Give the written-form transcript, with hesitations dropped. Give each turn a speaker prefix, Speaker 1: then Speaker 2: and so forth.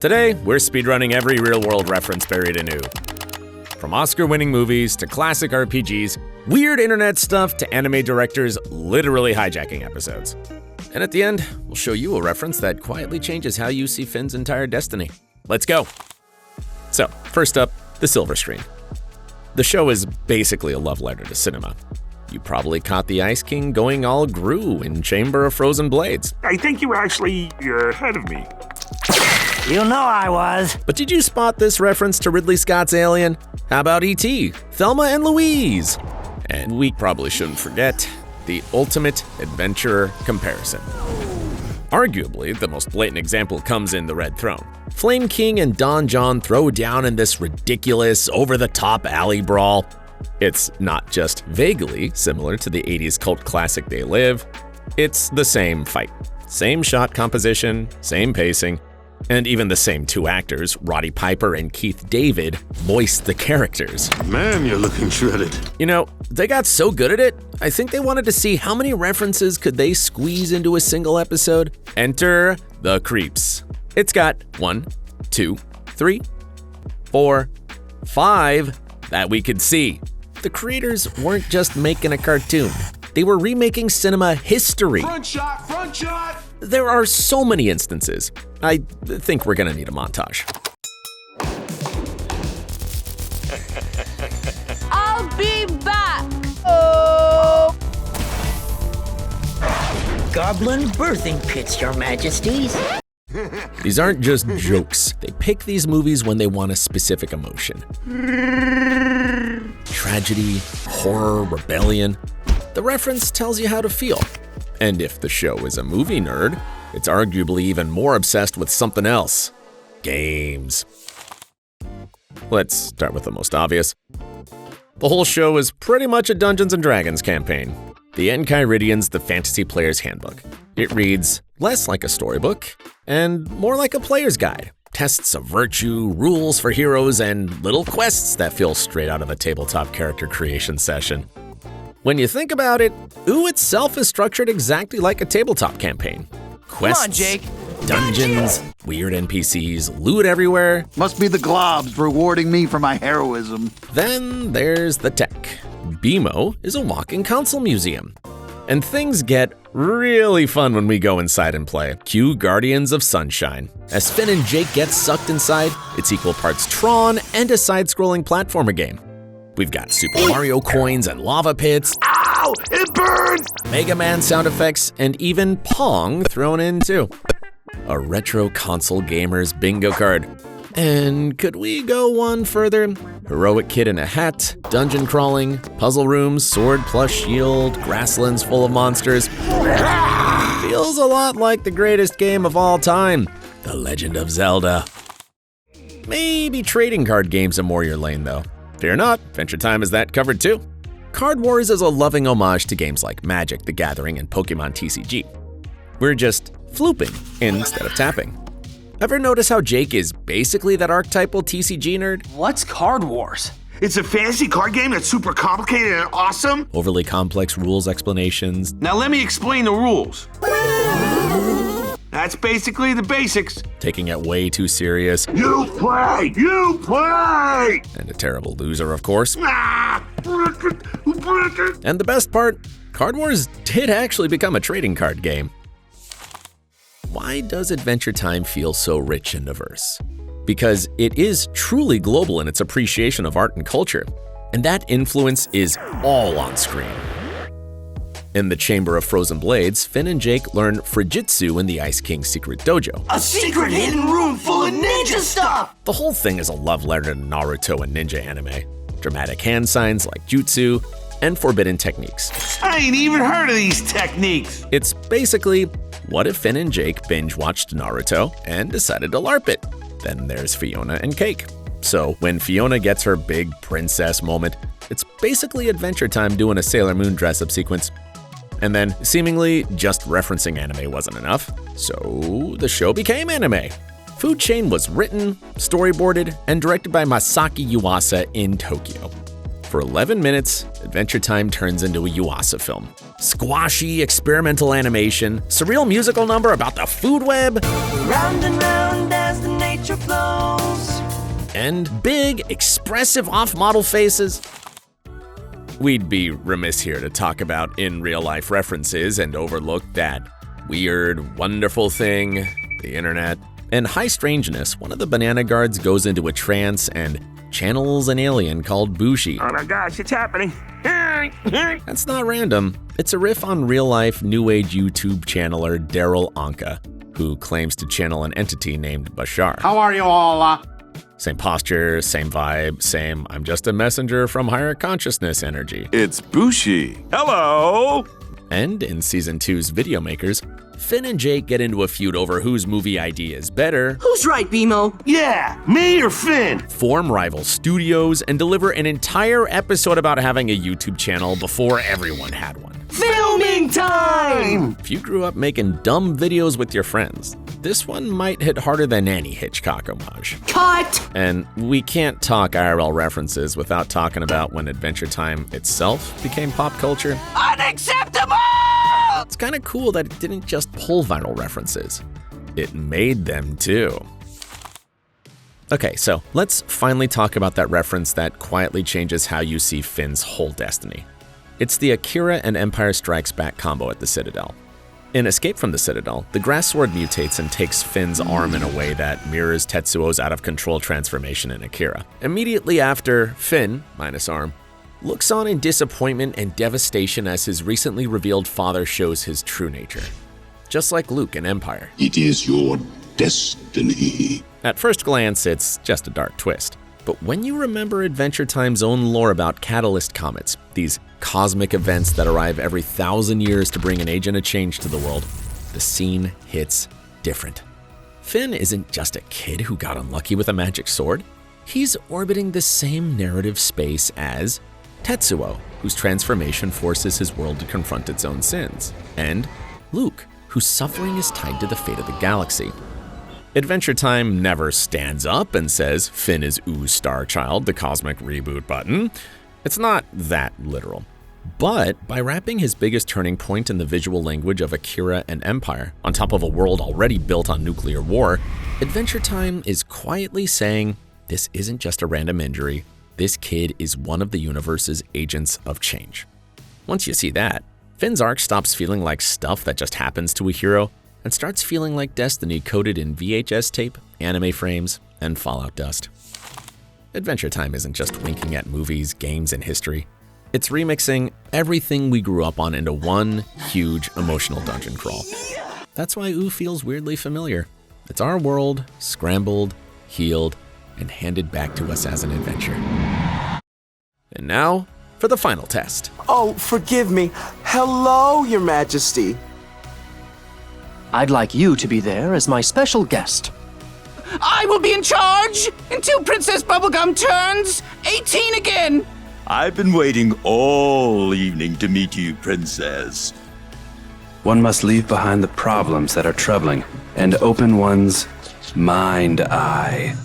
Speaker 1: Today, we're speedrunning every real-world reference buried anew. From Oscar-winning movies to classic RPGs, weird internet stuff to anime directors literally hijacking episodes. And at the end, we'll show you a reference that quietly changes how you see Finn's entire destiny. Let's go! So, first up, the Silver Screen. The show is basically a love letter to cinema. You probably caught the Ice King going all Gru in Chamber of Frozen Blades.
Speaker 2: I think you're ahead of me.
Speaker 3: You know I was.
Speaker 1: But did you spot this reference to Ridley Scott's Alien? How about E.T., Thelma and Louise? And we probably shouldn't forget the ultimate adventurer comparison. Arguably, the most blatant example comes in The Red Throne. Flame King and Don John throw down in this ridiculous, over-the-top alley brawl. It's not just vaguely similar to the 80s cult classic They Live, it's the same fight. Same shot composition, same pacing, and even the same two actors, Roddy Piper and Keith David, voiced the characters.
Speaker 2: Man, you're looking shredded.
Speaker 1: You know, they got so good at it, I think they wanted to see how many references could they squeeze into a single episode. Enter the Creeps. It's got 1, 2, 3, 4, 5 that we could see. The creators weren't just making a cartoon. They were remaking cinema history.
Speaker 2: Front shot, front shot!
Speaker 1: There are so many instances. I think we're gonna need a montage.
Speaker 4: I'll be back! Oh!
Speaker 3: Goblin birthing pits, your majesties.
Speaker 1: These aren't just jokes. They pick these movies when they want a specific emotion. Tragedy, horror, rebellion. The reference tells you how to feel. And if the show is a movie nerd, it's arguably even more obsessed with something else. Games. Let's start with the most obvious. The whole show is pretty much a Dungeons & Dragons campaign. The Enchiridion's The Fantasy Player's Handbook. It reads less like a storybook and more like a player's guide. Tests of virtue, rules for heroes, and little quests that feel straight out of a tabletop character creation session. When you think about it, OOH itself is structured exactly like a tabletop campaign. Quests,
Speaker 5: Come on, Jake.
Speaker 1: dungeons, weird NPCs, loot everywhere.
Speaker 6: Must be the globs rewarding me for my heroism.
Speaker 1: Then there's the tech. BMO is a walking console museum. And things get really fun when we go inside and play. Cue Guardians of Sunshine. As Finn and Jake get sucked inside, it's equal parts Tron and a side-scrolling platformer game. We've got Super Mario coins and lava pits.
Speaker 2: Ow! It burns!
Speaker 1: Mega Man sound effects, and even Pong thrown in too. A retro console gamer's bingo card. And could we go one further? Heroic kid in a hat, dungeon crawling, puzzle rooms, sword plus shield, grasslands full of monsters. Feels a lot like the greatest game of all time, The Legend of Zelda. Maybe trading card games are more your lane though. Fear not, Adventure Time has that covered too. Card Wars is a loving homage to games like Magic: The Gathering and Pokemon TCG. We're just flooping instead of tapping. Ever notice how Jake is basically that archetypal TCG nerd?
Speaker 5: What's Card Wars?
Speaker 2: It's a fantasy card game that's super complicated and awesome.
Speaker 1: Overly complex rules explanations.
Speaker 5: Now let me explain the rules. That's basically the basics.
Speaker 1: Taking it way too serious.
Speaker 2: You play! You play!
Speaker 1: And a terrible loser, of course.
Speaker 2: Ah!
Speaker 1: And the best part, Card Wars did actually become a trading card game. Why does Adventure Time feel so rich and diverse? Because it is truly global in its appreciation of art and culture, and that influence is all on screen. In the Chamber of Frozen Blades, Finn and Jake learn Frigitsu in the Ice King's secret dojo.
Speaker 3: A secret hidden room full of ninja stuff!
Speaker 1: The whole thing is a love letter to Naruto and ninja anime. Dramatic hand signs like jutsu, and forbidden techniques.
Speaker 5: I ain't even heard of these techniques.
Speaker 1: It's basically, what if Finn and Jake binge-watched Naruto and decided to LARP it? Then there's Fiona and Cake. So when Fiona gets her big princess moment, it's basically Adventure Time doing a Sailor Moon dress-up sequence. And then, seemingly, just referencing anime wasn't enough, so the show became anime. Food Chain was written, storyboarded, and directed by Masaki Yuasa in Tokyo. For 11 minutes, Adventure Time turns into a Yuasa film. Squashy experimental animation, surreal musical number about the food web.
Speaker 4: Round and round as the nature
Speaker 1: And big, expressive off-model faces. We'd be remiss here to talk about in real-life references and overlook that weird, wonderful thing, the internet. In High Strangeness, one of the Banana Guards goes into a trance and channels an alien called Bushi.
Speaker 5: Oh my gosh, it's happening.
Speaker 1: That's not random. It's a riff on real-life New Age YouTube channeler Daryl Anka, who claims to channel an entity named Bashar.
Speaker 2: How are you all?
Speaker 1: Same posture, same vibe, same I'm just a messenger from higher consciousness energy.
Speaker 7: It's Bushi.
Speaker 5: Hello.
Speaker 1: And in Season 2's Videomakers, Finn and Jake get into a feud over whose movie idea is better,
Speaker 3: Who's right, BMO?
Speaker 2: Yeah, me or Finn?
Speaker 1: form rival studios, and deliver an entire episode about having a YouTube channel before everyone had one.
Speaker 3: Filming time!
Speaker 1: If you grew up making dumb videos with your friends, this one might hit harder than any Hitchcock homage.
Speaker 3: Cut!
Speaker 1: And we can't talk IRL references without talking about when Adventure Time itself became pop culture.
Speaker 3: Unacceptable!
Speaker 1: It's kind of cool that it didn't just pull viral references. It made them too. Okay, so let's finally talk about that reference that quietly changes how you see Finn's whole destiny. It's the Akira and Empire Strikes Back combo at the Citadel. In Escape from the Citadel, the grass sword mutates and takes Finn's arm in a way that mirrors Tetsuo's out-of-control transformation in Akira. Immediately after, Finn, minus arm, looks on in disappointment and devastation as his recently revealed father shows his true nature. Just like Luke in Empire.
Speaker 8: It is your destiny.
Speaker 1: At first glance, it's just a dark twist. But when you remember Adventure Time's own lore about catalyst comets, these cosmic events that arrive every 1,000 years to bring an age and a change to the world, the scene hits different. Finn isn't just a kid who got unlucky with a magic sword. He's orbiting the same narrative space as Tetsuo, whose transformation forces his world to confront its own sins, and Luke, whose suffering is tied to the fate of the galaxy. Adventure Time never stands up and says Finn is Ooze Star Child, the cosmic reboot button. It's not that literal. But by wrapping his biggest turning point in the visual language of Akira and Empire, on top of a world already built on nuclear war, Adventure Time is quietly saying, this isn't just a random injury. This kid is one of the universe's agents of change. Once you see that, Finn's arc stops feeling like stuff that just happens to a hero and starts feeling like destiny coded in VHS tape, anime frames, and Fallout dust. Adventure Time isn't just winking at movies, games, and history. It's remixing everything we grew up on into one huge emotional dungeon crawl. That's why Ooh feels weirdly familiar. It's our world, scrambled, healed, and handed back to us as an adventure. And now, for the final test.
Speaker 9: Oh, forgive me. Hello, Your Majesty.
Speaker 10: I'd like you to be there as my special guest.
Speaker 3: I will be in charge until Princess Bubblegum turns 18 again!
Speaker 7: I've been waiting all evening to meet you, Princess.
Speaker 11: One must leave behind the problems that are troubling and open one's mind eye.